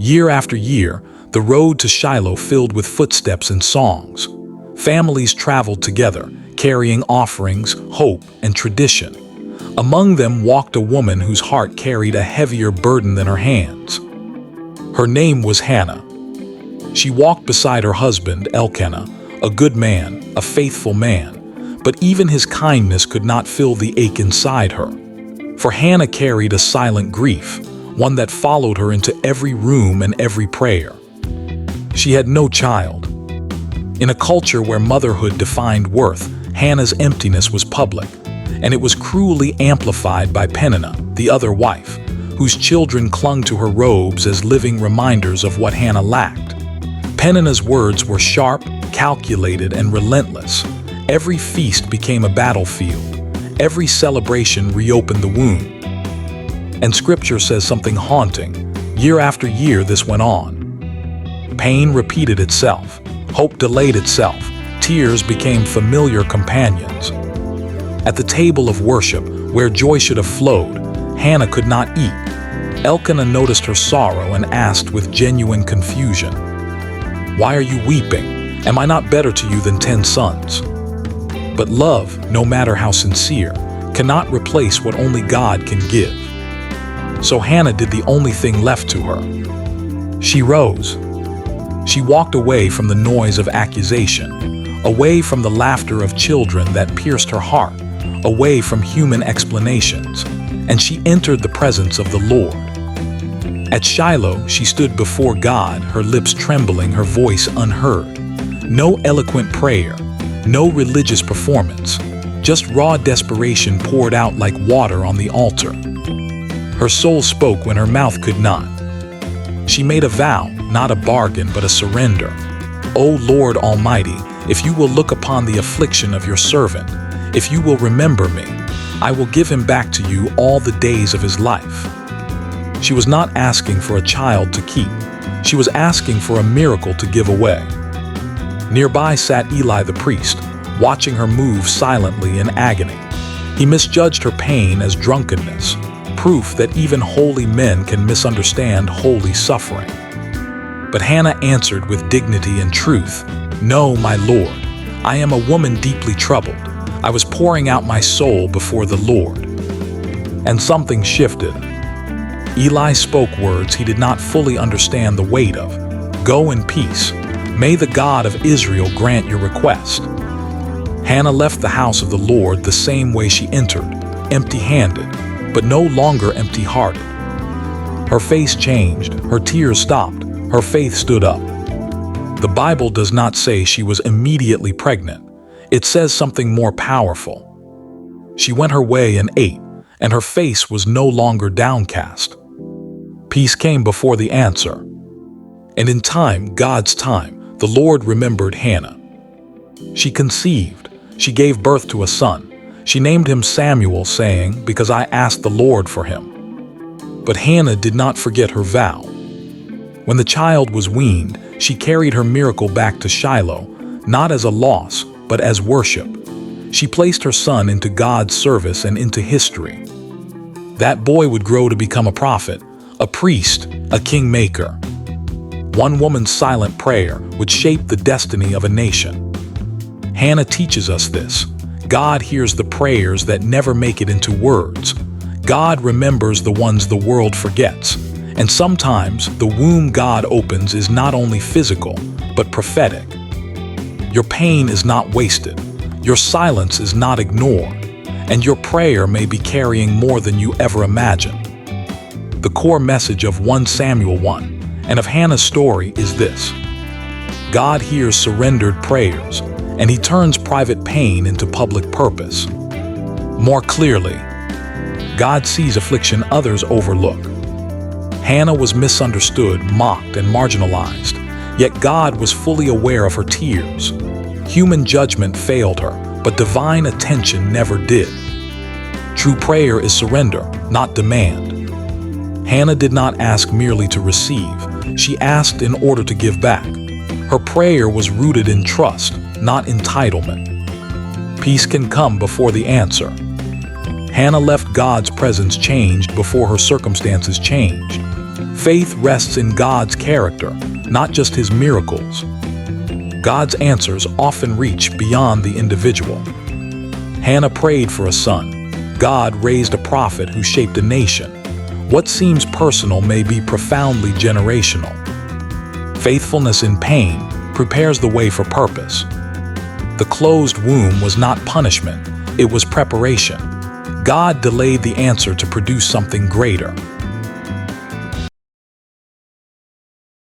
Year after year, the road to Shiloh filled with footsteps and songs. Families traveled together, carrying offerings, hope, and tradition. Among them walked a woman whose heart carried a heavier burden than her hands. Her name was Hannah. She walked beside her husband, Elkanah, a good man, a faithful man, but even his kindness could not fill the ache inside her. For Hannah carried a silent grief, one that followed her into every room and every prayer. She had no child. In a culture where motherhood defined worth, Hannah's emptiness was public, and it was cruelly amplified by Peninnah, the other wife, whose children clung to her robes as living reminders of what Hannah lacked. Peninnah's words were sharp, calculated, and relentless. Every feast became a battlefield. Every celebration reopened the wound. And Scripture says something haunting. Year after year, this went on. Pain repeated itself. Hope delayed itself. Tears became familiar companions. At the table of worship, where joy should have flowed, Hannah could not eat. Elkanah noticed her sorrow and asked with genuine confusion, "Why are you weeping? Am I not better to you than 10 sons?" But love, no matter how sincere, cannot replace what only God can give. So Hannah did the only thing left to her. She rose. She walked away from the noise of accusation, away from the laughter of children that pierced her heart, away from human explanations, and she entered the presence of the Lord. At Shiloh, she stood before God, her lips trembling, her voice unheard. No eloquent prayer, no religious performance, just raw desperation poured out like water on the altar. Her soul spoke when her mouth could not. She made a vow, not a bargain, but a surrender. "O Lord Almighty, if you will look upon the affliction of your servant, if you will remember me, I will give him back to you all the days of his life." She was not asking for a child to keep. She was asking for a miracle to give away. Nearby sat Eli the priest, watching her move silently in agony. He misjudged her pain as drunkenness, proof that even holy men can misunderstand holy suffering. But Hannah answered with dignity and truth, "No, my Lord, I am a woman deeply troubled. I was pouring out my soul before the Lord." And something shifted. Eli spoke words he did not fully understand the weight of. "Go in peace. May the God of Israel grant your request." Hannah left the house of the Lord the same way she entered, empty-handed, but no longer empty-hearted. Her face changed, her tears stopped, her faith stood up. The Bible does not say she was immediately pregnant. It says something more powerful. She went her way and ate, and her face was no longer downcast. Peace came before the answer. And in time, God's time, the Lord remembered Hannah. She conceived. She gave birth to a son. She named him Samuel, saying, "Because I asked the Lord for him." But Hannah did not forget her vow. When the child was weaned, she carried her miracle back to Shiloh, not as a loss, but as worship. She placed her son into God's service and into history. That boy would grow to become a prophet, a priest, a kingmaker. One woman's silent prayer would shape the destiny of a nation. Hannah teaches us this. God hears the prayers that never make it into words. God remembers the ones the world forgets. And sometimes the womb God opens is not only physical, but prophetic. Your pain is not wasted. Your silence is not ignored. And your prayer may be carrying more than you ever imagined. The core message of 1 Samuel 1 and of Hannah's story is this. God hears surrendered prayers, and he turns private pain into public purpose. More clearly, God sees affliction others overlook. Hannah was misunderstood, mocked, and marginalized, yet God was fully aware of her tears. Human judgment failed her, but divine attention never did. True prayer is surrender, not demand. Hannah did not ask merely to receive. She asked in order to give back. Her prayer was rooted in trust, not entitlement. Peace can come before the answer. Hannah left God's presence changed before her circumstances changed. Faith rests in God's character, not just his miracles. God's answers often reach beyond the individual. Hannah prayed for a son. God raised a prophet who shaped a nation. What seems personal may be profoundly generational. Faithfulness in pain prepares the way for purpose. The closed womb was not punishment, it was preparation. God delayed the answer to produce something greater.